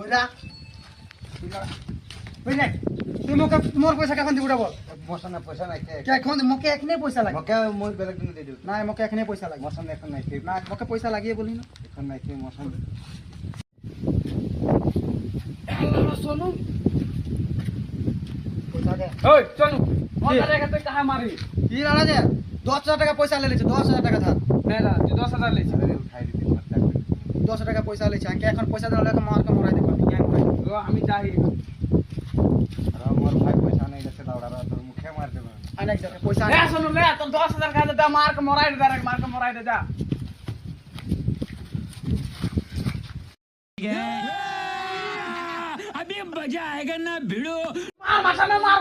বইরা বুঝলে তুই মোকে মোর পয়সা কখন দিব বল মশানে পয়সা নাই কে এখন মোকে এখনে পয়সা লাগে মকে মই বেলেগ দিন দি দিও না মোকে এখনে পয়সা লাগে মশানে এখন নাই কে না মোকে পয়সা লাগিয়ে বলি না এখন নাই কে মশানে সোনু পয়সা দে ওই চল মজা রেখে তুই কাহা মারি কি রানা যে 10000 টাকা পয়সা লেছে 10000 টাকা ধার না না তুই 10000 লেছিস আরে উঠাই দিতে খরচা করে 100 টাকা পয়সা লেছে আঙ্কে এখন পয়সা দিলে মারকে মরাই দেব আমি কেন কই তো আমি যাই আর আমার ভাই পয়সা নাই গেছে দাওড়ারা তোর মুখে মার দেবে আনাই যা পয়সা লে শুন লে তোর 10000 কাছে দা মারকে মরাই দে ডাইরেক্ট মারকে মরাই দে যা अभी मजा आएगा ना भिड़ो मार माथा में मार